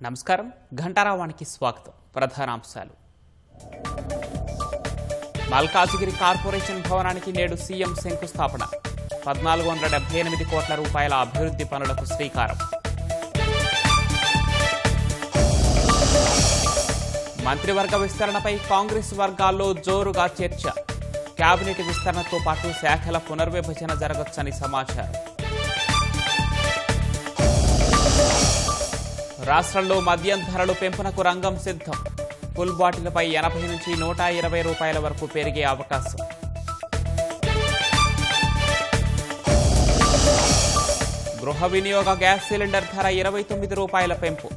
నమస్కారం ఘంటారావానికి స్వాగతం. ప్రధానాంశాలు. మల్కాజిగిరి కార్పొరేషన్ భవనానికి నేడు సీఎం శంకుస్థాపన. 1478 కోట్ల రూపాయల అభివృద్ధి పనులకు శ్రీకారం. మంత్రివర్గ విస్తరణపై కాంగ్రెస్ వర్గాల్లో జోరుగా చర్చ. కేబినెట్ విస్తరణతో పాటు శాఖల పునర్విభజన జరగొచ్చని సమాచారం. రాష్ట్రంలో మద్యం ధరలు పెంపునకు రంగం సిద్ధం. ఫుల్ బాటిల్పై 80 నుంచి 120 రూపాయల వరకు పెరిగే అవకాశం. గృహ వినియోగ గ్యాస్ సిలిండర్ ధర 29 రూపాయల పెంపు.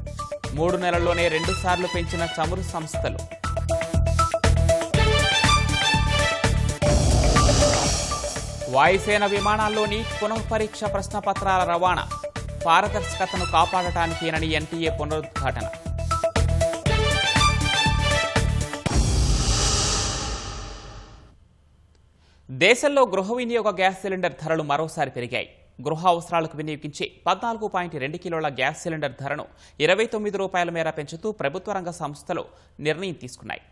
3 నెలల్లోనే 2 సార్లు పెంచిన చమురు సంస్థలు. వాయుసేన విమానాల్లోని పునఃపరీక్ష ప్రశ్నపత్రాల రవాణా. పారదర్శకతను కాపాడటానికేనని ఎన్టీఏ పునరుద్ఘాటన. దేశంలో గృహ వినియోగ గ్యాస్ సిలిండర్ ధరలు మరోసారి పెరిగాయి. గృహ అవసరాలకు వినియోగించే 14.2 కిలోల గ్యాస్ సిలిండర్ ధరను 29 రూపాయల మేర పెంచుతూ ప్రభుత్వ రంగ సంస్థలు నిర్ణయం తీసుకున్నాయి.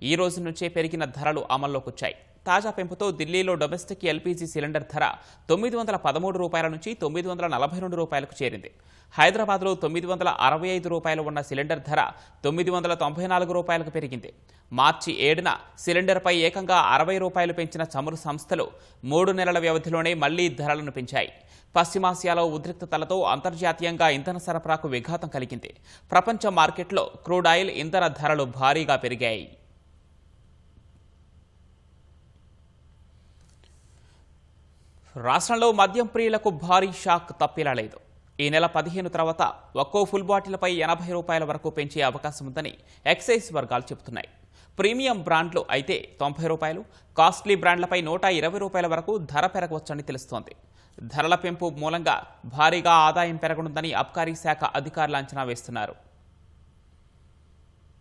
ఈ రోజు నుంచే పెరిగిన ధరలు అమల్లోకి వచ్చాయి. తాజా పెంపుతో ఢిల్లీలో డొమెస్టిక్ ఎల్పీజీ సిలిండర్ ధర 913 రూపాయల నుంచి 942 రూపాయలకు చేరింది. హైదరాబాద్లో 965 రూపాయలు ఉన్న సిలిండర్ ధర 994 రూపాయలకు పెరిగింది. మార్చి 7న సిలిండర్పై ఏకంగా 60 రూపాయలు పెంచిన చమురు సంస్థలు 3 నెలల వ్యవధిలోనే మళ్లీ ధరలను పెంచాయి. పశ్చిమాసియాలో ఉద్రిక్తతలతో అంతర్జాతీయంగా ఇంధన సరఫరాకు విఘాతం కలిగింది. ప్రపంచ మార్కెట్లో క్రూడ్ ఆయిల్ ఇంధన ధరలు భారీగా పెరిగాయి. రాష్ట్రంలో మద్యం ప్రియులకు భారీ షాక్ తప్పిలాలేదు. ఈ నెల 15 తర్వాత ఒక్కో ఫుల్ బాటిల్పై 80 రూపాయల వరకు పెంచే అవకాశం ఉందని ఎక్సైజ్ వర్గాలు చెబుతున్నాయి. ప్రీమియం బ్రాండ్లు అయితే 90 రూపాయలు, కాస్ట్లీ బ్రాండ్లపై 120 రూపాయల వరకు ధర పెరగవచ్చని తెలుస్తోంది. ధరల పెంపు మూలంగా భారీగా ఆదాయం పెరగనుందని అబ్కారీ శాఖ అధికారులు అంచనా వేస్తున్నారు.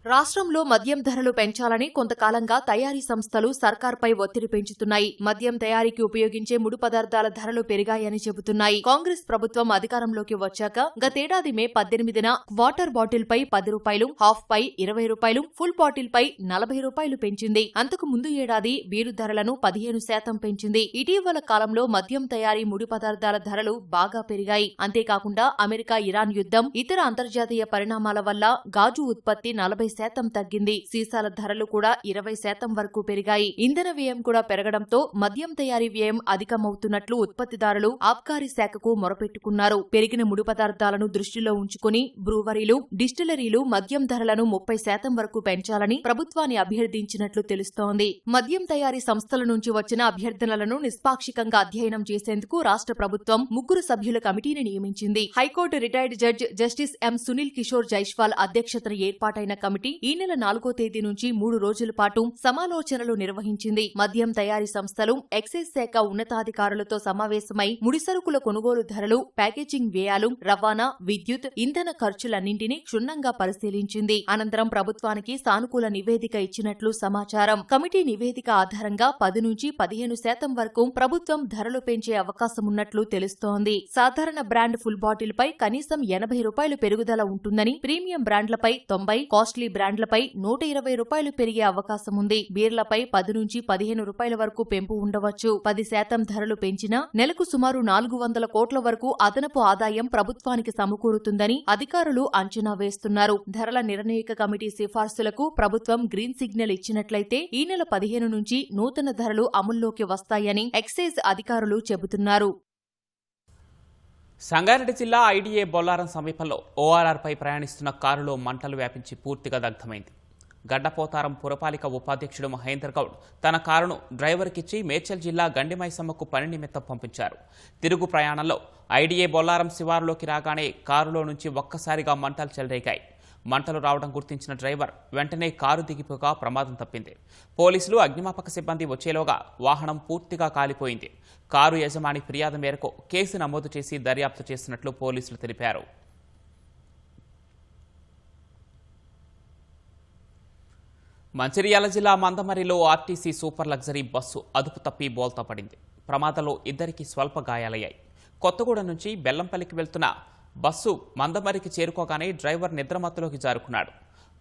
రాష్ట్రంలో మద్యం ధరలు పెంచాలని కొంతకాలంగా తయారీ సంస్థలు సర్కార్పై ఒత్తిడి పెంచుతున్నాయి. మద్యం తయారీకి ఉపయోగించే ముడి పదార్థాల ధరలు పెరిగాయని చెబుతున్నాయి. కాంగ్రెస్ ప్రభుత్వం అధికారంలోకి వచ్చాక గతేడాది మే 18న వాటర్ బాటిల్ పై 10 రూపాయలు, హాఫ్ పై 20 రూపాయలు, ఫుల్ బాటిల్ పై 40 రూపాయలు పెంచింది. అంతకు ముందు ఏడాది బీరు ధరలను 15% పెంచింది. ఇటీవల కాలంలో మద్యం తయారీ ముడి పదార్థాల ధరలు బాగా పెరిగాయి. అంతేకాకుండా అమెరికా ఇరాన్ యుద్ధం, ఇతర అంతర్జాతీయ పరిణామాల వల్ల గాజు ఉత్పత్తి 40% తగ్గింది. సీసాల ధరలు కూడా 20% వరకు పెరిగాయి. ఇంధన వ్యయం కూడా పెరగడంతో మద్యం తయారీ వ్యయం అధికమవుతున్నట్లు ఉత్పత్తిదారులు ఆబ్కారీ శాఖకు మొరపెట్టుకున్నారు. పెరిగిన ముడి పదార్థాలను దృష్టిలో ఉంచుకుని బ్రూవరీలు, డిస్టిలరీలు మద్యం ధరలను 30% వరకు పెంచాలని ప్రభుత్వాన్ని అభ్యర్థించినట్లు తెలుస్తోంది. మద్యం తయారీ సంస్థల నుంచి వచ్చిన అభ్యర్థనలను నిష్పాక్షికంగా అధ్యయనం చేసేందుకు రాష్ట్ర ప్రభుత్వం 3 సభ్యుల కమిటీని నియమించింది. High court retired judge justice M Sunil Kishore Jaiswal అధ్యక్షతన ఏర్పాటైన కమిటీ ఈ నెల 4వ తేదీ నుంచి 3 రోజుల పాటు సమాలోచనలు నిర్వహించింది. మద్యం తయారీ సంస్థలు, ఎక్సైజ్ శాఖ ఉన్నతాధికారులతో సమావేశమై ముడిసరుకుల కొనుగోలు ధరలు, ప్యాకేజింగ్ వ్యయాలు, రవాణా, విద్యుత్, ఇంధన ఖర్చులన్నింటినీ క్షుణ్ణంగా పరిశీలించింది. అనంతరం ప్రభుత్వానికి సానుకూల నివేదిక ఇచ్చినట్లు సమాచారం. కమిటీ నివేదిక ఆధారంగా 10 నుంచి 15% వరకు ప్రభుత్వం ధరలు పెంచే అవకాశమున్నట్లు తెలుస్తోంది. సాధారణ బ్రాండ్ ఫుల్ బాటిల్ పై కనీసం 80 రూపాయలు పెరుగుదల ఉంటుందని, ప్రీమియం బ్రాండ్లపై 90, కాస్ట్లీ బ్రాండ్లపై 120 రూపాయలు పెరిగే అవకాశం ఉంది. బీర్లపై 10 నుంచి 15 రూపాయల వరకు పెంపు ఉండవచ్చు. 10% ధరలు పెంచినా నెలకు సుమారు 400 కోట్ల వరకు అదనపు ఆదాయం ప్రభుత్వానికి సమకూరుతుందని అధికారులు అంచనా వేస్తున్నారు. ధరల నిర్ణయక కమిటీ సిఫార్సులకు ప్రభుత్వం గ్రీన్ సిగ్నల్ ఇచ్చినట్లయితే ఈ నెల 15 నుంచి నూతన ధరలు అమల్లోకి వస్తాయని ఎక్సైజ్ అధికారులు చెబుతున్నారు. సంగారెడ్డి జిల్లా ఐడీఏ బొల్లారం సమీపంలో ఓఆర్ఆర్పై ప్రయాణిస్తున్న కారులో మంటలు వ్యాపించి పూర్తిగా దగ్ధమైంది. గడ్డపోతారం పురపాలిక ఉపాధ్యక్షుడు మహేందర్ గౌడ్ తన కారును డ్రైవర్కిచ్చి మేడ్చల్ జిల్లా గండిమైసమ్మకు పని నిమిత్తం పంపించారు. తిరుగు ప్రయాణంలో ఐడీఏ బొల్లారం శివారులోకి రాగానే కారులో నుంచి ఒక్కసారిగా మంటలు చెలరేగాయి. మంటలు రావడం గుర్తించిన డ్రైవర్ వెంటనే కారు దిగిపోగా ప్రమాదం తప్పింది. పోలీసులు, అగ్నిమాపక సిబ్బంది వచ్చేలోగా వాహనం పూర్తిగా కాలిపోయింది. కారు యజమాని ఫిర్యాదు మేరకు కేసు నమోదు చేసి దర్యాప్తు చేస్తున్నట్లు పోలీసులు తెలిపారు. మంచిర్యాల జిల్లా మందమరిలో ఆర్టీసీ సూపర్ లగ్జరీ బస్సు అదుపు తప్పి బోల్తా పడింది. ప్రమాదంలో 2 స్వల్ప గాయాలయ్యాయి. కొత్తగూడెం నుంచి బెల్లంపల్లికి వెళ్తున్న బస్సు మందమరికి చేరుకోగానే డ్రైవర్ నిద్రమత్తులోకి జారుకున్నాడు.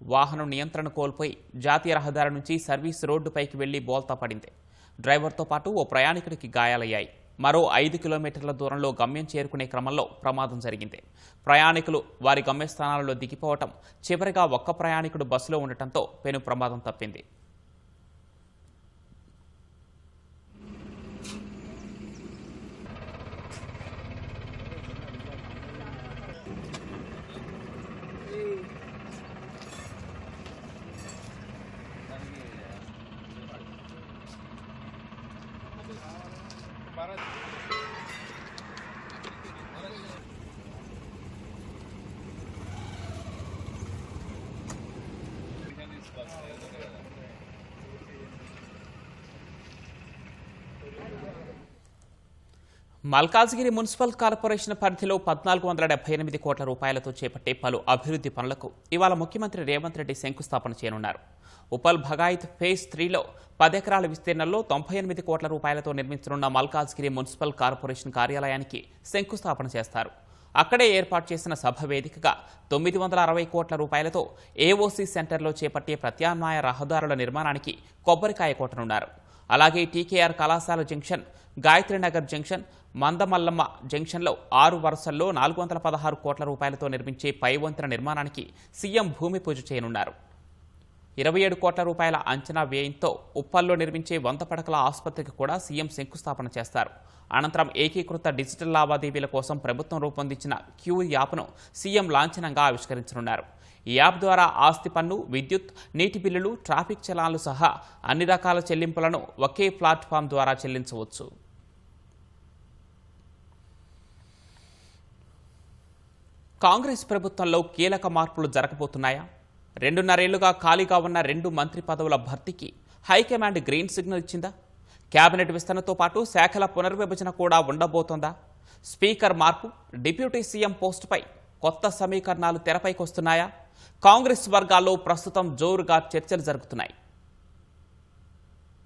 వాహనం నియంత్రణ కోల్పోయి జాతీయ రహదారి నుంచి సర్వీస్ రోడ్డుపైకి వెళ్లి బోల్తా పడింది. డ్రైవర్తో పాటు ఓ ప్రయాణికుడికి గాయాలయ్యాయి. మరో 5 కిలోమీటర్ల దూరంలో గమ్యం చేరుకునే క్రమంలో ప్రమాదం జరిగింది. ప్రయాణికులు వారి గమ్యస్థానాలలో దిగిపోవటం, చివరిగా ఒక్క ప్రయాణికుడు బస్సులో ఉండటంతో పెను ప్రమాదం తప్పింది. మల్కాజ్గిరి మున్సిపల్ కార్పొరేషన్ పరిధిలో 1478 కోట్ల రూపాయలతో చేపట్టే పలు అభివృద్ధి పనులకు ఇవాళ ముఖ్యమంత్రి రేవంత్ రెడ్డి శంకుస్థాపన చేయనున్నారు. ఉపల్ భగాయత్ ఫేజ్ 3లో 10 ఎకరాల విస్తీర్ణంలో 98 కోట్ల రూపాయలతో నిర్మించనున్న మల్కాజ్గిరి మున్సిపల్ కార్పొరేషన్ కార్యాలయానికి శంకుస్థాపన చేస్తారు. అక్కడే ఏర్పాటు చేసిన సభ వేదికగా 960 కోట్ల రూపాయలతో ఏఓసీ సెంటర్లో చేపట్టే ప్రత్యామ్నాయ రహదారుల నిర్మాణానికి కొబ్బరికాయ కొట్టనున్నారు. అలాగే టీకేఆర్ కళాశాల జంక్షన్, గాయత్రీనగర్ జంక్షన్, మందమల్లమ్మ జంక్షన్లో 6 వరుసల్లో 416 కోట్ల రూపాయలతో నిర్మించే పై వంతెన నిర్మాణానికి సీఎం భూమి పూజ చేయనున్నారు. 27 కోట్ల రూపాయల అంచనా వ్యయంతో ఉప్పల్లో నిర్మించే 100 పడకల ఆసుపత్రికి కూడా సీఎం శంకుస్థాపన చేస్తారు. అనంతరం ఏకీకృత డిజిటల్ లావాదేవీల కోసం ప్రభుత్వం రూపొందించిన క్యూ యాప్ను సీఎం లాంఛనంగా ఆవిష్కరించనున్నారు. ఈ యాప్ ద్వారా ఆస్తి పన్ను, విద్యుత్, నీటి బిల్లులు, ట్రాఫిక్ చలాన్లు సహా అన్ని రకాల చెల్లింపులను ఒకే ప్లాట్ఫామ్ ద్వారా చెల్లించవచ్చు. కాంగ్రెస్ ప్రభుత్వంలో కీలక మార్పులు జరగబోతున్నాయా? 2.5 ఏళ్లుగా ఖాళీగా ఉన్న 2 మంత్రి పదవుల భర్తీకి హైకమాండ్ గ్రీన్ సిగ్నల్ ఇచ్చిందా? కేబినెట్ విస్తరణతో పాటు శాఖల పునర్విభజన కూడా ఉండబోతోందా? స్పీకర్ మార్పు, డిప్యూటీ సీఎం పోస్టుపై కొత్త సమీకరణాలు తెరపైకొస్తున్నాయా? కాంగ్రెస్ వర్గాల్లో ప్రస్తుతం జోరుగా చర్చలు జరుగుతున్నాయి.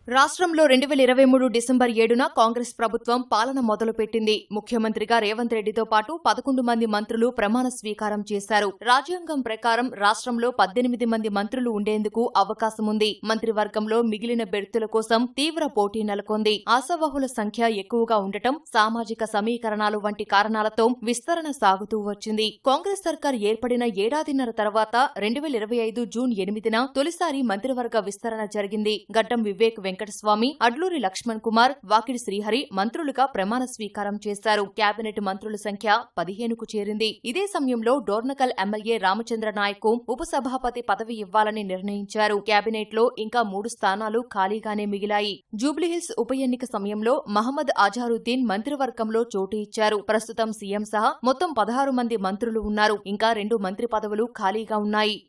రాష్ట్రంలో 2023 డిసెంబర్ 7న కాంగ్రెస్ ప్రభుత్వం పాలన మొదలుపెట్టింది. ముఖ్యమంత్రిగా రేవంత్ రెడ్డితో పాటు 11 మంది మంత్రులు ప్రమాణ స్వీకారం చేశారు. రాజ్యాంగం ప్రకారం రాష్ట్రంలో 18 మంది మంత్రులు ఉండేందుకు అవకాశముంది. మంత్రివర్గంలో మిగిలిన బెర్తుల కోసం తీవ్ర పోటీ నెలకొంది. ఆశావహుల సంఖ్య ఎక్కువగా ఉండటం, సామాజిక సమీకరణాలు వంటి కారణాలతో విస్తరణ సాగుతూ వచ్చింది. కాంగ్రెస్ సర్కార్ ఏర్పడిన ఏడాదిన్నర తర్వాత 2025 జూన్ 8న తొలిసారి మంత్రివర్గ విస్తరణ జరిగింది. గడ్డం వివేక్ వెంకటస్వామి, అడ్లూరి లక్ష్మణ్ కుమార్, వాకిడి శ్రీహరి మంత్రులుగా ప్రమాణ స్వీకారం చేశారు. కేబినెట్ మంత్రుల సంఖ్య 15కు చేరింది. ఇదే సమయంలో డోర్నకల్ ఎమ్మెల్యే రామచంద్ర నాయక్ ఉపసభాపతి పదవి ఇవ్వాలని నిర్ణయించారు. కేబినెట్ లో ఇంకా 3 స్థానాలు ఖాళీగానే మిగిలాయి. జూబ్లీహిల్స్ ఉప ఎన్నిక సమయంలో మహమ్మద్ అజారుద్దీన్ మంత్రివర్గంలో చోటు ఇచ్చారు. ప్రస్తుతం సీఎం సహా మొత్తం 16 మంది మంత్రులు ఉన్నారు. ఇంకా 2 మంత్రి పదవులు ఖాళీగా ఉన్నాయి.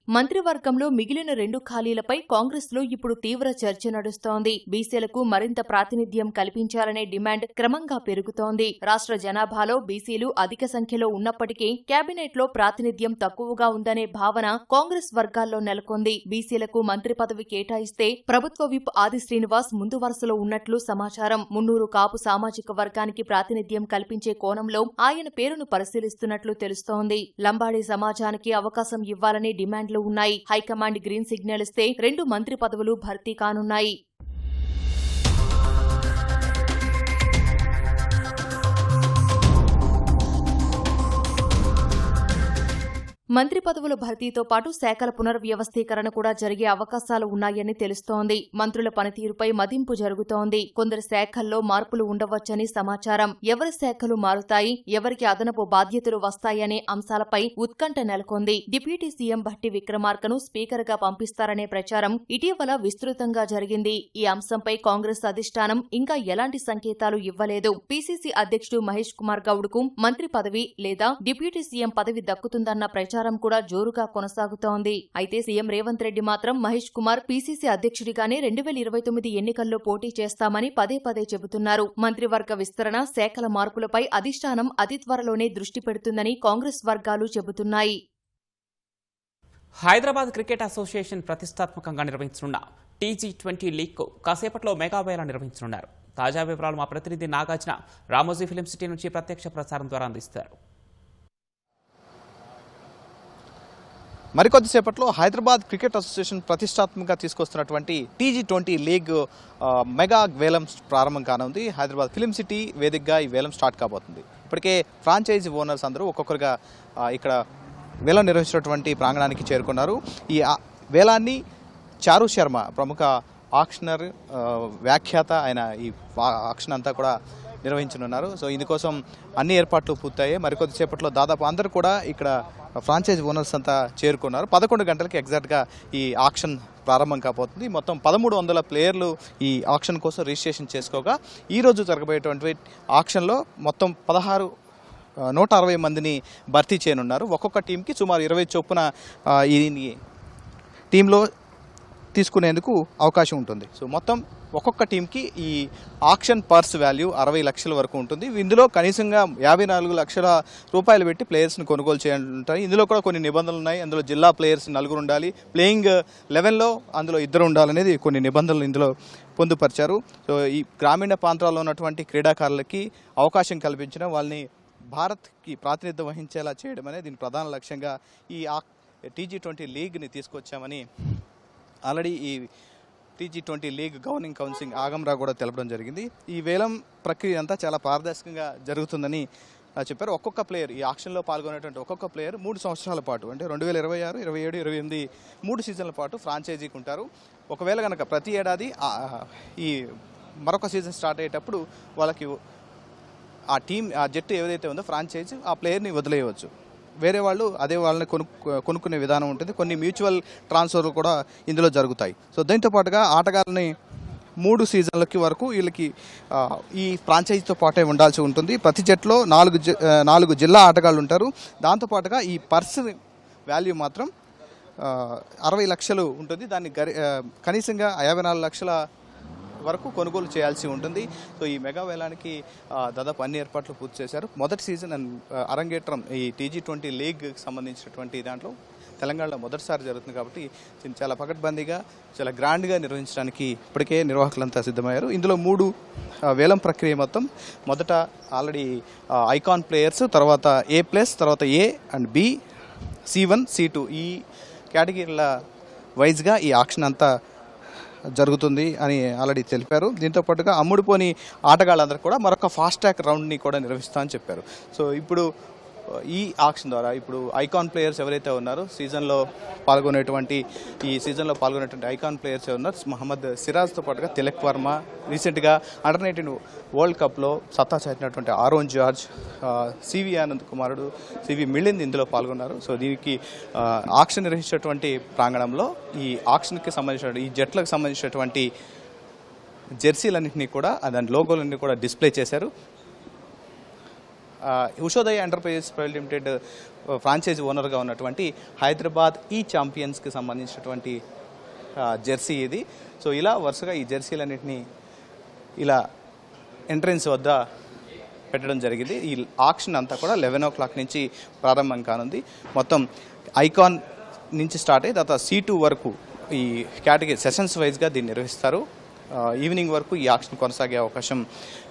మంత్రివర్గంలో మిగిలిన 2 ఖాళీలపై కాంగ్రెస్లో ఇప్పుడు తీవ్ర చర్చ నడుస్తోంది. బీసీలకు మరింత ప్రాతినిధ్యం కల్పించాలనే డిమాండ్ క్రమంగా పెరుగుతోంది. రాష్ట్ర జనాభాలో బీసీలు అధిక సంఖ్యలో ఉన్నప్పటికీ కేబినెట్లో ప్రాతినిధ్యం తక్కువగా ఉందనే భావన కాంగ్రెస్ వర్గాల్లో నెలకొంది. బీసీలకు మంత్రి పదవి కేటాయిస్తే ప్రభుత్వ విప్ ఆది శ్రీనివాస్ ముందు వరుసలో ఉన్నట్లు సమాచారం. మున్నూరు కాపు సామాజిక వర్గానికి ప్రాతినిధ్యం కల్పించే కోణంలో ఆయన పేరును పరిశీలిస్తున్నట్లు తెలుస్తోంది. లంబాడీ సమాజానికి అవకాశం ఇవ్వాలనే డిమాండ్లు ఉన్నాయి. హైకమాండ్ గ్రీన్ సిగ్నల్ ఇస్తే 2 మంత్రి పదవులు భర్తీ కానున్నాయి. మంత్రి పదవుల భర్తీతో పాటు శాఖల పునర్వ్యవస్థీకరణ కూడా జరిగే అవకాశాలు ఉన్నాయని తెలుస్తోంది. మంత్రుల పనితీరుపై మదింపు జరుగుతోంది. కొందరు శాఖల్లో మార్పులు ఉండవచ్చని సమాచారం. ఎవరి శాఖలు మారుతాయి, ఎవరికి అదనపు బాధ్యతలు వస్తాయనే అంశాలపై ఉత్కంఠ నెలకొంది. డిప్యూటీ సీఎం భట్టి విక్రమార్కను స్పీకర్ గా పంపిస్తారనే ప్రచారం ఇటీవల విస్తృతంగా జరిగింది. ఈ అంశంపై కాంగ్రెస్ అధిష్టానం ఇంకా ఎలాంటి సంకేతాలు ఇవ్వలేదు. పీసీసీ అధ్యక్షుడు మహేష్ కుమార్ గౌడ్కు మంత్రి పదవి లేదా డిప్యూటీ సీఎం పదవి దక్కుతుందన్న ప్రచారం కూడా జోరుగా కొనసాగుతోంది. అయితే సీఎం రేవంత్ రెడ్డి మాత్రం మహేష్ కుమార్ పీసీసీ అధ్యక్షుడిగానే 2029 ఎన్నికల్లో పోటీ చేస్తామని పదే పదే చెబుతున్నారు. మంత్రివర్గ విస్తరణ, శాఖల మార్పులపై అధిష్టానం అతి త్వరలోనే దృష్టి పెడుతుందని కాంగ్రెస్ వర్గాలు చెబుతున్నాయి. హైదరాబాద్ క్రికెట్ అసోసియేషన్ ప్రతిష్టాత్మకంగా నిర్వహించనున్న టీజీ20 లీగ్కు కాసేపట్లో మెగా వేల నిర్వహించనున్నారు. తాజా వివరాలు మా ప్రతినిధి నాగార్జున రామోజీ ఫిలిం సిటీ నుంచి ప్రత్యక్ష ప్రసారం ద్వారా అందిస్తారు. మరికొద్దిసేపట్లో హైదరాబాద్ క్రికెట్ అసోసియేషన్ ప్రతిష్టాత్మకంగా తీసుకొస్తున్నటువంటి టీజీ20 లీగ్ మెగా వేలం ప్రారంభం కానుంది. హైదరాబాద్ ఫిలిం సిటీ వేదికగా ఈ వేలం స్టార్ట్ కాబోతుంది. ఇప్పటికే ఫ్రాంచైజీ ఓనర్స్ అందరూ ఒక్కొక్కరుగా ఇక్కడ వేలం నిర్వహించినటువంటి ప్రాంగణానికి చేరుకున్నారు. ఈ వేలాన్ని చారు శర్మ ప్రముఖ ఆక్షనర్ వ్యాఖ్యాత ఆయన ఈ ఆక్షన్ అంతా కూడా నిర్వహించనున్నారు. సో ఇందుకోసం అన్ని ఏర్పాట్లు పూర్తయ్యాయి. మరికొద్దిసేపట్లో దాదాపు అందరూ కూడా ఇక్కడ ఫ్రాంచైజ్ ఓనర్స్ అంతా చేరుకున్నారు. 11 గంటలకి ఎగ్జాక్ట్గా ఈ ఆక్షన్ ప్రారంభం కాబోతుంది. మొత్తం 1300 ప్లేయర్లు ఈ ఆక్షన్ కోసం రిజిస్ట్రేషన్ చేసుకోగా ఈరోజు జరగబోయేటువంటి ఆక్షన్లో మొత్తం 160 మందిని భర్తీ చేయనున్నారు. ఒక్కొక్క టీంకి సుమారు 20 చొప్పున ఈ టీంలో తీసుకునేందుకు అవకాశం ఉంటుంది. సో మొత్తం ఒక్కొక్క టీంకి ఈ ఆక్షన్ పర్స్ వాల్యూ 60 లక్షల వరకు ఉంటుంది. ఇందులో కనీసంగా 54 లక్షల రూపాయలు పెట్టి ప్లేయర్స్ని కొనుగోలు చేయాలంటాయి. ఇందులో కూడా కొన్ని నిబంధనలు ఉన్నాయి. అందులో జిల్లా ప్లేయర్స్ 4 ఉండాలి, ప్లేయింగ్ 11లో అందులో 2 ఉండాలనేది కొన్ని నిబంధనలు ఇందులో పొందుపరిచారు. సో ఈ గ్రామీణ ప్రాంతాల్లో ఉన్నటువంటి క్రీడాకారులకి అవకాశం కల్పించిన వాళ్ళని భారత్కి ప్రాతినిధ్యం వహించేలా చేయడం అనేది దీని ప్రధాన లక్ష్యంగా ఈ టీజీ20 లీగ్ని తీసుకొచ్చామని ఆల్రెడీ ఈ టీజీ20 లీగ్ గవర్నింగ్ కౌన్సిల్ ఆగంరావు కూడా తెలపడం జరిగింది. ఈ వేలం ప్రక్రియ అంతా చాలా పారదర్శకంగా జరుగుతుందని చెప్పారు. ఒక్కొక్క ప్లేయర్ ఈ ఆక్షన్లో పాల్గొనేటువంటి ఒక్కొక్క ప్లేయర్ 3 సంవత్సరాల పాటు అంటే 2026, 27, 28 3 సీజన్ల పాటు ఫ్రాంచైజీకి ఉంటారు. ఒకవేళ కనుక ప్రతి ఏడాది ఈ మరొక సీజన్ స్టార్ట్ అయ్యేటప్పుడు వాళ్ళకి ఆ జట్టు ఏదైతే ఉందో ఫ్రాంచైజీ ఆ ప్లేయర్ని వదిలేయవచ్చు. వేరే వాళ్ళు అదే వాళ్ళని కొనుక్కునే విధానం ఉంటుంది. కొన్ని మ్యూచువల్ ట్రాన్స్ఫర్లు కూడా ఇందులో జరుగుతాయి. సో దీంతో పాటుగా ఆటగాళ్ళని 3 సీజన్లకి వరకు వీళ్ళకి ఈ ఫ్రాంచైజీతో పాటే ఉండాల్సి ఉంటుంది. ప్రతి జట్టులో 4 జిల్లా ఆటగాళ్ళు ఉంటారు. దాంతోపాటుగా ఈ పర్స్ వాల్యూ మాత్రం 60 లక్షలు ఉంటుంది. దాన్ని కనీసంగా 54 లక్షల వరకు కొనుగోలు చేయాల్సి ఉంటుంది. సో ఈ మెగా వేలానికి దాదాపు అన్ని ఏర్పాట్లు పూర్తి చేశారు. మొదటి సీజన్ అరంగేట్రం ఈ టీజీ20 లీగ్కి సంబంధించినటువంటి దాంట్లో తెలంగాణలో మొదటిసారి జరుగుతుంది కాబట్టి చాలా పకడ్బందీగా చాలా గ్రాండ్గా నిర్వహించడానికి ఇప్పటికే నిర్వాహకులంతా సిద్ధమయ్యారు. ఇందులో 3 వేలం ప్రక్రియ మొత్తం మొదట ఆల్రెడీ ఐకాన్ ప్లేయర్స్, తర్వాత A+, తర్వాత A and B, C1, C2 ఈ కేటగిరీల వైజ్గా ఈ ఆక్షన్ అంతా జరుగుతుంది అని ఆల్రెడీ తెలిపారు. దీంతో పాటుగా అమ్ముడుపోని ఆటగాళ్ళందరూ కూడా మరొక ఫాస్ట్ ట్రాక్ రౌండ్ని కూడా నిర్వహిస్తామని చెప్పారు. సో ఇప్పుడు ఈ ఆక్షన్ ద్వారా ఇప్పుడు ఐకాన్ ప్లేయర్స్ ఎవరైతే ఉన్నారో ఈ సీజన్లో పాల్గొనేటువంటి ఐకాన్ ప్లేయర్స్ ఉన్నారు. మహమ్మద్ సిరాజ్తో పాటుగా తిలక్ వర్మ, రీసెంట్గా అండర్-19 వరల్డ్ కప్లో సత్తా చాటినటువంటి ఆరోన్ జార్జ్, సివి ఆనంద్ కుమారుడు సివి మిలింద్ ఇందులో పాల్గొన్నారు. సో దీనికి ఆక్షన్ నిర్వహించినటువంటి ప్రాంగణంలో ఈ ఆక్షన్కి సంబంధించిన ఈ జట్లకు సంబంధించినటువంటి జెర్సీలన్నింటినీ కూడా దాని లోగోలన్నీ కూడా డిస్ప్లే చేశారు. Ushodaya enterprises private limited franchisee ఓనర్గా ఉన్నటువంటి హైదరాబాద్ ఈ ఛాంపియన్స్కి సంబంధించినటువంటి జెర్సీ ఇది. సో ఇలా వరుసగా ఈ జెర్సీలన్నింటినీ ఇలా ఎంట్రన్స్ వద్ద పెట్టడం జరిగింది. ఈ ఆక్షన్ అంతా కూడా 11 o'clock నుంచి ప్రారంభం కానుంది. మొత్తం ఐకాన్ నుంచి స్టార్ట్ అయ్యి తర్వాత C2 వరకు ఈ కేటగిరీ సెషన్స్ వైజ్గా దీన్ని నిర్వహిస్తారు. ఈవినింగ్ వరకు ఈ ఆక్షన్ కొనసాగే అవకాశం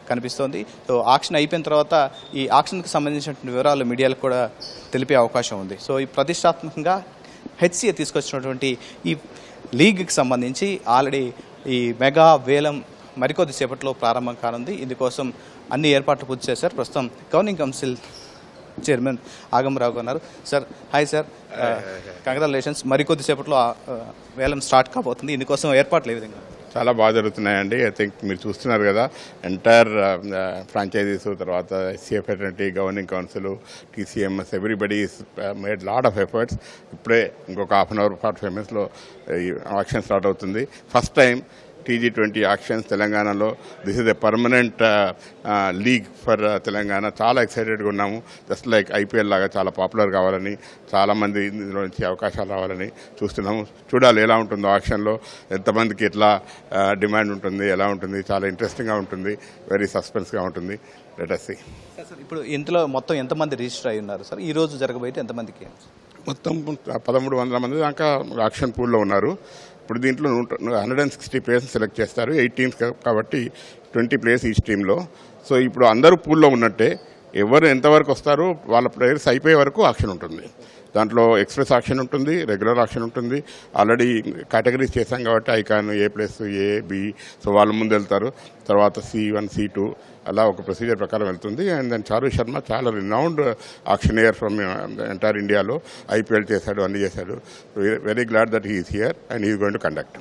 కనిపిస్తోంది. సో ఆక్షన్ అయిపోయిన తర్వాత ఈ ఆక్షన్కి సంబంధించినటువంటి వివరాలు మీడియాలకు కూడా తెలిపే అవకాశం ఉంది. సో ఈ ప్రతిష్టాత్మకంగా HCA తీసుకొచ్చినటువంటి ఈ లీగ్కి సంబంధించి ఆల్రెడీ ఈ మెగా వేలం మరికొద్దిసేపట్లో ప్రారంభం కానుంది. ఇందుకోసం అన్ని ఏర్పాట్లు పూర్తి చేశారు. ప్రస్తుతం గవర్నింగ్ కౌన్సిల్ చైర్మన్ ఆగంరావు ఉన్నారు. Sir hi sir, congratulations. మరికొద్దిసేపట్లో వేలం స్టార్ట్ కాబోతుంది. ఇందుకోసం ఏర్పాట్లు ఏ విధంగా? చాలా బాగా జరుగుతున్నాయండి. ఐ థింక్ మీరు చూస్తున్నారు కదా, ఎంటైర్ ఫ్రాంచైజీస్, తర్వాత SCA fraternity, governing council, TCMS, everybody made lot of efforts. ఇప్పుడే ఇంకొక 1/2 hour 45 minutesలో ఈ ఆక్షన్ స్టార్ట్ అవుతుంది. ఫస్ట్ టైం టీజీ20 ఆక్షన్స్ తెలంగాణలో. This is a permanent league for Telangana. చాలా ఎక్సైటెడ్గా ఉన్నాము. జస్ట్ లైక్ IPL లాగా చాలా పాపులర్ కావాలని, చాలామంది ఇందులో నుంచి అవకాశాలు రావాలని చూస్తున్నాము. చూడాలి ఎలా ఉంటుందో ఆక్షన్లో, ఎంతమందికి ఎట్లా డిమాండ్ ఉంటుంది, ఎలా ఉంటుంది. చాలా ఇంట్రెస్టింగ్గా ఉంటుంది, వెరీ సస్పెన్స్గా ఉంటుంది. Let us see. సార్ ఇప్పుడు ఇందులో మొత్తం ఎంతమంది రిజిస్టర్ అయి ఉన్నారు సార్? ఈరోజు జరగబోయితే ఎంతమందికి? మొత్తం 1300 మంది దాకా ఆక్షన్ పూల్లో ఉన్నారు. ఇప్పుడు దీంట్లో 160 ప్లేయర్స్ సెలెక్ట్ చేస్తారు. 8 టీమ్స్ కాబట్టి 20 ప్లేయర్స్ ఈచ్ టీంలో. సో ఇప్పుడు అందరూ పూల్లో ఉన్నట్టే, ఎవరు ఎంతవరకు వస్తారో వాళ్ళ ప్లేయర్స్ అయిపోయే వరకు ఆక్షన్ ఉంటుంది. దాంట్లో ఎక్స్ప్రెస్ ఆక్షన్ ఉంటుంది, రెగ్యులర్ ఆక్షన్ ఉంటుంది. ఆల్రెడీ కేటగిరీస్ చేశాం కాబట్టి icon A+, A, B, so వాళ్ళ ముందు వెళ్తారు. తర్వాత C1, C2 అలా ఒక ప్రొసీజర్ ప్రకారం వెళ్తుంది. అండ్ దెన్ చారు శర్మ చాలా రినౌండ్ ఆక్షనియర్ ఫ్రమ్ ఎంటైర్ ఇండియాలో IPL చేశాడు, అన్ని చేశాడు. Very glad that he's here and he's going to conduct.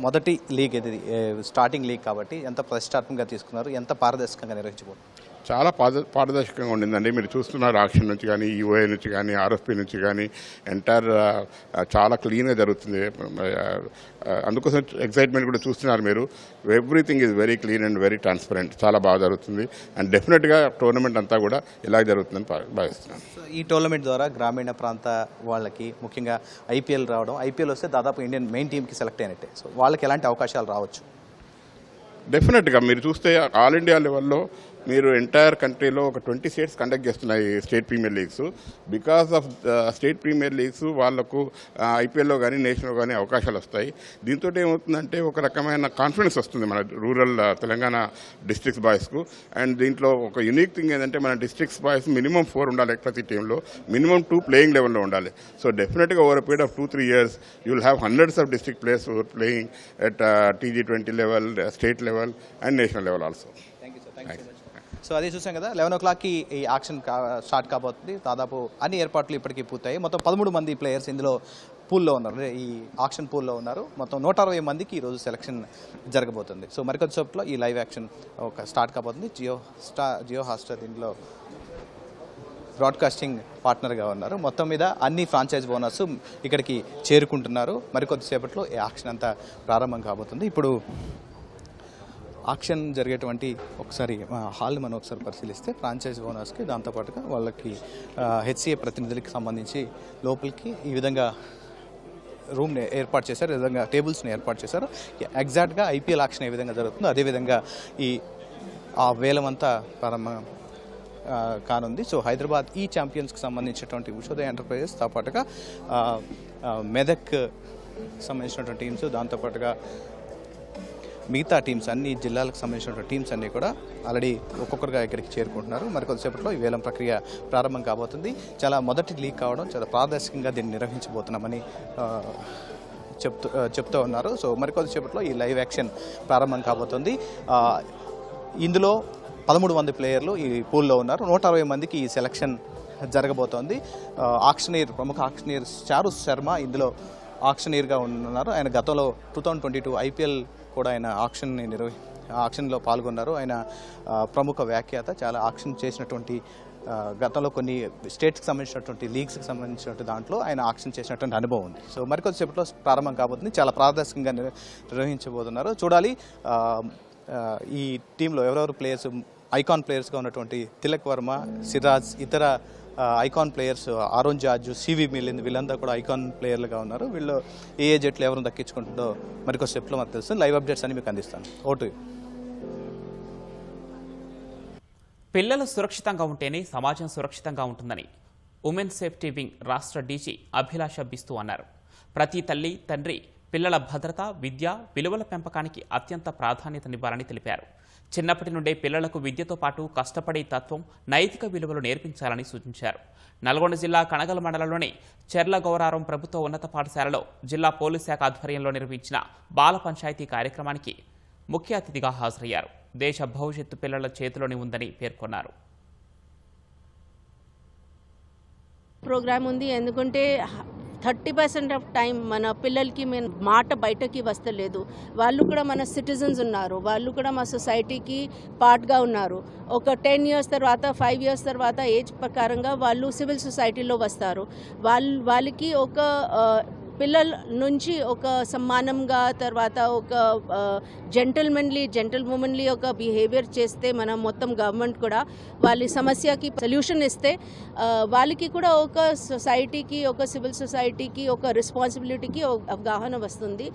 మొదటి లీగ్ ఇది, స్టార్టింగ్ లీగ్ కాబట్టి ఎంత ప్రతిష్టాత్మకంగా తీసుకున్నారు, ఎంత పారదర్శకంగా నిర్వహించబోతున్నారు? చాలా పారదర్శకంగా ఉండిందండి. మీరు చూస్తున్నారు ఆక్షన్ నుంచి కానీ, EOA నుంచి కానీ, RFP నుంచి కానీ ఎంటైర్ చాలా క్లీన్గా జరుగుతుంది. అందుకోసం ఎక్సైట్మెంట్ కూడా చూస్తున్నారు మీరు. Everything is very clean and very transparent. చాలా బాగా జరుగుతుంది. అండ్ డెఫినెట్గా టోర్నమెంట్ అంతా కూడా ఇలా జరుగుతుందని భావిస్తున్నాను. సో ఈ టోర్నమెంట్ ద్వారా గ్రామీణ ప్రాంత వాళ్ళకి ముఖ్యంగా IPL రావడం, IPL వస్తే దాదాపు ఇండియన్ మెయిన్ టీమ్కి సెలెక్ట్ అయినట్టే. సో వాళ్ళకి ఎలాంటి అవకాశాలు రావచ్చు? డెఫినెట్గా మీరు చూస్తే ఆల్ ఇండియా లెవెల్లో మీరు ఎంటైర్ కంట్రీలో ఒక 20 స్టేట్స్ కండక్ట్ చేస్తున్నాయి state premier leagues. Because of state premier leagues వాళ్ళకు IPLలో కానీ నేషనల్లో కానీ అవకాశాలు వస్తాయి. దీంతో ఏమవుతుందంటే ఒక రకమైన కాన్ఫిడెన్స్ వస్తుంది మన రూరల్ తెలంగాణ డిస్ట్రిక్ట్స్ బాయ్స్కు. అండ్ దీంట్లో ఒక యునిక్ థింగ్ ఏంటంటే మన డిస్ట్రిక్ట్స్ బాయ్స్ మినిమం 4 ఉండాలి ప్రతి టీంలో, మినిమం 2 ప్లేయింగ్ లెవెల్లో ఉండాలి. సో డెఫినెట్గా over period of 2-3 years you will have hundreds of district players who are playing at TG20 level, state level and national level also. Thank you sir, thank you so much. So అది చూసాం కదా, 11 o'clockకి ఈ auction start కాబోతుంది. దాదాపు అన్ని ఏర్పాట్లు ఇప్పటికీ పూర్తయి. మొత్తం 13 మంది ప్లేయర్స్ ఇందులో పూల్లో ఉన్నారు, ఈ ఆక్షన్ పూల్లో ఉన్నారు. మొత్తం 160 మందికి ఈరోజు సెలక్షన్ జరగబోతుంది. సో మరికొద్దిసేపట్లో ఈ లైవ్ యాక్షన్ ఒక స్టార్ట్ కాబోతుంది. జియో హాట్స్టార్ దీంట్లో బ్రాడ్కాస్టింగ్ పార్ట్నర్గా ఉన్నారు. మొత్తం మీద అన్ని ఫ్రాంచైజ్ ఓనర్స్ ఇక్కడికి చేరుకుంటున్నారు. మరికొద్దిసేపట్లో ఈ ఆక్షన్ అంతా ప్రారంభం కాబోతుంది. ఇప్పుడు ఆక్షన్ జరిగేటువంటి ఒకసారి హాల్ని మనం ఒకసారి పరిశీలిస్తే ఫ్రాంచైజ్ ఓనర్స్కి, దాంతోపాటుగా వాళ్ళకి HCA ప్రతినిధులకి సంబంధించి లోపలికి ఈ విధంగా రూమ్ని ఏర్పాటు చేశారు, ఈ విధంగా టేబుల్స్ని ఏర్పాటు చేశారు. ఎగ్జాక్ట్గా IPL ఆక్షన్ ఏ విధంగా జరుగుతుందో అదేవిధంగా ఆ వేలమంతా ప్రారంభం కానుంది. సో హైదరాబాద్ ఈ ఛాంపియన్స్కి సంబంధించినటువంటి ఉషోదయ ఎంటర్ప్రైజెస్తో పాటుగా మెదక్ సంబంధించినటువంటి టీమ్స్, దాంతోపాటుగా మిగతా టీమ్స్ అన్ని జిల్లాలకు సంబంధించిన టీమ్స్ అన్నీ కూడా ఆల్రెడీ ఒక్కొక్కరుగా ఇక్కడికి చేరుకుంటున్నారు. మరి కొద్దిసేపట్లో ఈ వేలం ప్రక్రియ ప్రారంభం కాబోతుంది. చాలా మొదటి లీగ్ కావడం, చాలా పారదర్శకంగా దీన్ని నిర్వహించబోతున్నామని చెప్తూ ఉన్నారు. సో మరి కొద్దిసేపట్లో ఈ లైవ్ యాక్షన్ ప్రారంభం కాబోతుంది. ఇందులో 13 మంది ప్లేయర్లు ఈ పూల్లో ఉన్నారు. 160 మందికి ఈ సెలక్షన్ జరగబోతోంది. ప్రముఖ ఆక్షనీర్ చారు శర్మ ఇందులో ఆక్షనీర్గా ఉన్నారు. ఆయన గతంలో 2022 IPL కూడా ఆయన ఆక్షన్లో పాల్గొన్నారు. ఆయన ప్రముఖ వ్యాఖ్యాత, చాలా ఆక్షన్ చేసినటువంటి గతంలో కొన్ని స్టేట్స్కి సంబంధించినటువంటి లీగ్స్కి సంబంధించినటువంటి దాంట్లో ఆయన ఆక్షన్ చేసినటువంటి అనుభవం ఉంది. సో మరికొద్దిసేపట్లో ప్రారంభం కాబోతుంది. చాలా పారదర్శకంగా నిర్వహించబోతున్నారు. చూడాలి ఈ టీంలో ఎవరెవరు ప్లేయర్స్ ఐకాన్ ప్లేయర్స్గా ఉన్నటువంటి తిలక్ వర్మ, సిరాజ్, ఇతర icon players Aaron George, CV Milind వీళ్ళంతా కూడా ఐకాన్ ప్లేయర్లుగా ఉన్నారు. వీళ్ళు ఏ జట్లు ఎవరు దక్కించుకుంటుందో మరికొక స్టెప్లో మనకు తెలుస్తుంది. లైవ్ అప్డేట్స్ అని మీకు అందిస్తాను. ఓటు పిల్లలు సురక్షితంగా ఉంటేనే సమాజం సురక్షితంగా ఉంటుందని ఉమెన్ సేఫ్టీ వింగ్ రాష్ట్ర DG అభిలాష బిస్తూ అన్నారు. ప్రతి తల్లి, తండ్రి పిల్లల భద్రత, విద్య, విలువల పెంపకానికి అత్యంత ప్రాధాన్యతనివ్వాలని తెలిపారు. చిన్నప్పటి నుండే పిల్లలకు విద్యతో పాటు కష్టపడే తత్వం, నైతిక విలువలు నేర్పించాలని సూచించారు. నల్గొండ జిల్లా కనగల మండలంలోని చెర్ల గౌరారం ప్రభుత్వ ఉన్నత పాఠశాలలో జిల్లా పోలీస్ శాఖ ఆధ్వర్యంలో నిర్వహించిన బాల పంచాయతీ కార్యక్రమానికి ముఖ్య అతిథిగా హాజరయ్యారు. దేశ భవిష్యత్తు పిల్లల చేతిలోనే ఉందని పేర్కొన్నారు. ప్రోగ్రామ్ ఉంది ఎందుకంటే 30% ఆఫ్ టైం మన పిల్లలకి మాట బయటకి వస్తలేదు. వాళ్ళు కూడా మన సిటిజన్స్ ఉన్నారు, వాళ్ళు కూడా మా సొసైటీకి పార్ట్గా ఉన్నారు. ఒక 10 years తర్వాత 5 years తర్వాత ఏజ్ ప్రకారంగా వాళ్ళు సివిల్ సొసైటీలో వస్తారు. వాళ్ళకి ఒక పిల్లల నుంచి ఒక సమ్మానంగా, తర్వాత ఒక జెంటల్ ఉమెన్లీ ఒక బిహేవియర్ చేస్తే మనం మొత్తం గవర్నమెంట్ కూడా వాళ్ళ సమస్యకి సొల్యూషన్ ఇస్తే వాళ్ళకి కూడా ఒక సొసైటీకి, ఒక సివిల్ సొసైటీకి, ఒక రెస్పాన్సిబిలిటీకి అవగాహన వస్తుంది.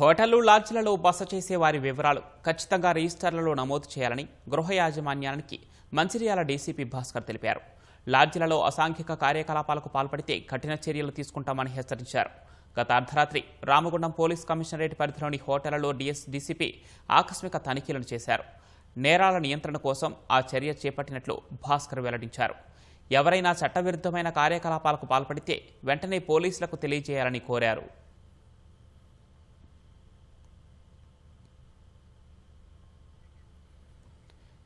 హోటళ్లు, లాడ్జ్లలో బస చేసే వారి వివరాలు ఖచ్చితంగా రిజిస్టర్లలో నమోదు చేయాలని గృహ యాజమాన్యానికి మంచిర్యాల DCP భాస్కర్ తెలిపారు. లాడ్జీలలో అసాంఘిక కార్యకలాపాలకు పాల్పడితే కఠిన చర్యలు తీసుకుంటామని హెచ్చరించారు. గత అర్ధరాత్రి రామగుండం పోలీస్ కమిషనరేట్ పరిధిలోని హోటళ్లలో డీసీపీ ఆకస్మిక తనిఖీలను చేశారు. నేరాల నియంత్రణ కోసం ఆ చర్య చేపట్టినట్లు భాస్కర్ వెల్లడించారు. ఎవరైనా చట్టవిరుద్ధమైన కార్యకలాపాలకు పాల్పడితే వెంటనే పోలీసులకు తెలియజేయాలని కోరారు.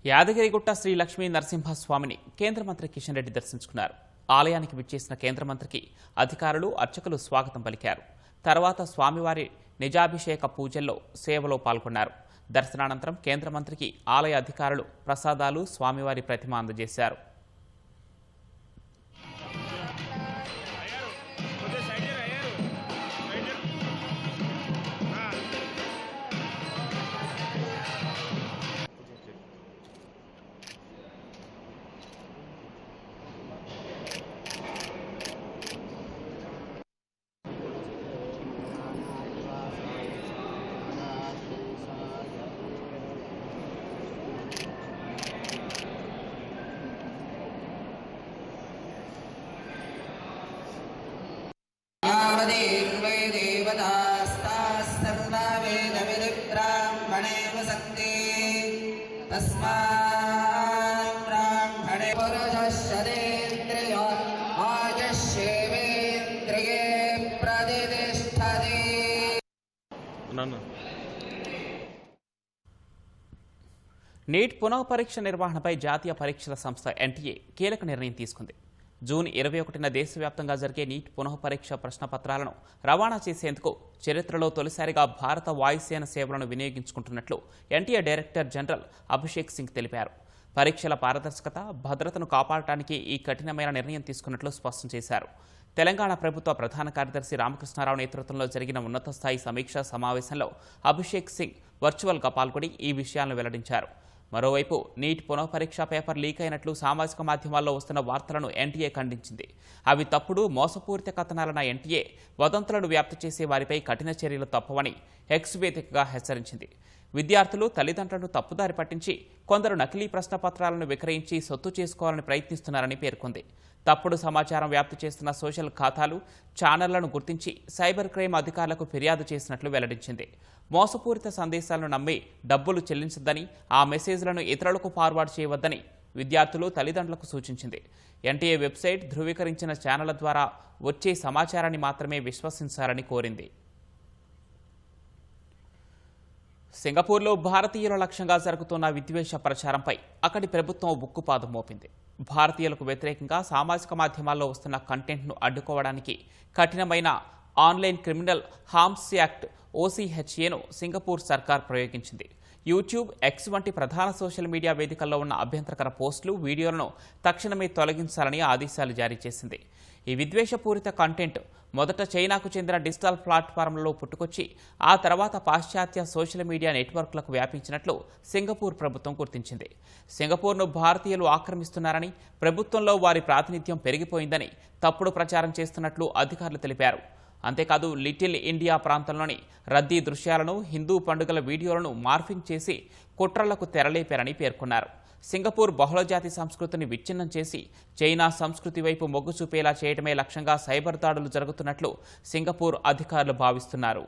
యాదగిరిగుట్ట శ్రీ లక్ష్మీ నరసింహస్వామిని కేంద్ర మంత్రి కిషన్ రెడ్డి దర్శించుకున్నారు. ఆలయానికి విచ్చేసిన కేంద్ర మంత్రికి అధికారులు, అర్చకులు స్వాగతం పలికారు. తర్వాత స్వామివారి నిజాభిషేక పూజల్లో సేవలో పాల్గొన్నారు. దర్శనానంతరం కేంద్ర మంత్రికి ఆలయ అధికారులు ప్రసాదాలు, స్వామివారి ప్రతిమ అందజేశారు. నీట్ పునః పరీక్ష నిర్వహణపై జాతీయ పరీక్షల సంస్థ ఎన్టీఏ కీలక నిర్ణయం తీసుకుంది. జూన్ 21న దేశవ్యాప్తంగా జరిగే నీట్ పునః పరీక్ష ప్రశ్నపత్రాలను రవాణా చేసేందుకు చరిత్రలో తొలిసారిగా భారత వాయుసేన సేవలను వినియోగించుకుంటున్నట్లు NTA director general Abhishek Singh తెలిపారు. పరీక్షల పారదర్శకత, భద్రతను కాపాడటానికి ఈ కఠినమైన నిర్ణయం తీసుకున్నట్లు స్పష్టం చేశారు. తెలంగాణ ప్రభుత్వ ప్రధాన కార్యదర్శి రామకృష్ణారావు నేతృత్వంలో జరిగిన ఉన్నత స్థాయి సమీక్షా సమావేశంలో అభిషేక్ సింగ్ వర్చువల్గా పాల్గొని ఈ విషయాలను వెల్లడించారు. మరోవైపు నీట్ పునః పరీక్ష పేపర్ లీక్ అయినట్లు సామాజిక మాధ్యమాల్లో వస్తున్న వార్తలను ఎన్టీఏ ఖండించింది. అవి తప్పుడు, మోసపూరిత కథనాలన్న ఎన్టీఏ వదంతులను వ్యాప్తి చేసే వారిపై కఠిన చర్యలు తప్పవని ఎక్స్ వేదికగా హెచ్చరించింది. విద్యార్థులు, తల్లిదండ్రులను తప్పుదారి పట్టించి కొందరు నకిలీ ప్రశ్నపత్రాలను విక్రయించి సొత్తు చేసుకోవాలని ప్రయత్నిస్తున్నారని పేర్కొంది. తప్పుడు సమాచారం వ్యాప్తి చేస్తున్న సోషల్ ఖాతాలు, ఛానళ్లను గుర్తించి సైబర్ క్రైమ్ అధికారులకు ఫిర్యాదు చేసినట్లు వెల్లడించింది. మోసపూరిత సందేశాలను నమ్మి డబ్బులు చెల్లించొద్దని, ఆ మెసేజ్లను ఇతరులకు ఫార్వర్డ్ చేయవద్దని విద్యార్థులు, తల్లిదండ్రులకు సూచించింది. ఎన్టీఏ వెబ్సైట్ ధృవీకరించిన ఛానళ్ల ద్వారా వచ్చే సమాచారాన్ని మాత్రమే విశ్వసించాలని కోరింది. సింగపూర్లో భారతీయుల లక్ష్యంగా జరుగుతున్న విద్వేష ప్రచారంపై అక్కడి ప్రభుత్వం ఉక్కుపాదం మోపింది. భారతీయులకు వ్యతిరేకంగా సామాజిక మాధ్యమాల్లో వస్తున్న కంటెంట్ను అడ్డుకోవడానికి కఠినమైన ఆన్లైన్ క్రిమినల్ హార్మ్స్ యాక్ట్ OCHAను సింగపూర్ సర్కార్ ప్రయోగించింది. యూట్యూబ్, ఎక్స్ వంటి ప్రధాన సోషల్ మీడియా వేదికల్లో ఉన్న అభ్యంతరకర పోస్టులు, వీడియోలను తక్షణమే తొలగించాలని ఆదేశాలు జారీ చేసింది. ఈ విద్వేషపూరిత కంటెంట్ మొదట చైనాకు చెందిన డిజిటల్ ప్లాట్ఫామ్లలో పుట్టుకొచ్చి ఆ తర్వాత పాశ్చాత్య సోషల్ మీడియా నెట్వర్క్లకు వ్యాపించినట్లు సింగపూర్ ప్రభుత్వం గుర్తించింది. సింగపూర్ను భారతీయులు ఆక్రమిస్తున్నారని, ప్రభుత్వంలో వారి ప్రాతినిధ్యం పెరిగిపోయిందని తప్పుడు ప్రచారం చేస్తున్నట్లు అధికారులు తెలిపారు. అంతేకాదు, లిటిల్ ఇండియా ప్రాంతంలోని రద్దీ దృశ్యాలను, హిందూ పండుగల వీడియోలను మార్ఫింగ్ చేసి కుట్రలకు తెరలేపారని పేర్కొన్నారు. సింగపూర్ బహుళజాతి సంస్కృతిని విచ్ఛిన్నం చేసి చైనా సంస్కృతి వైపు మొగ్గు చూపేలా చేయడమే లక్ష్యంగా సైబర్ దాడులు జరుగుతున్నట్లు సింగపూర్ అధికారులు భావిస్తున్నారు.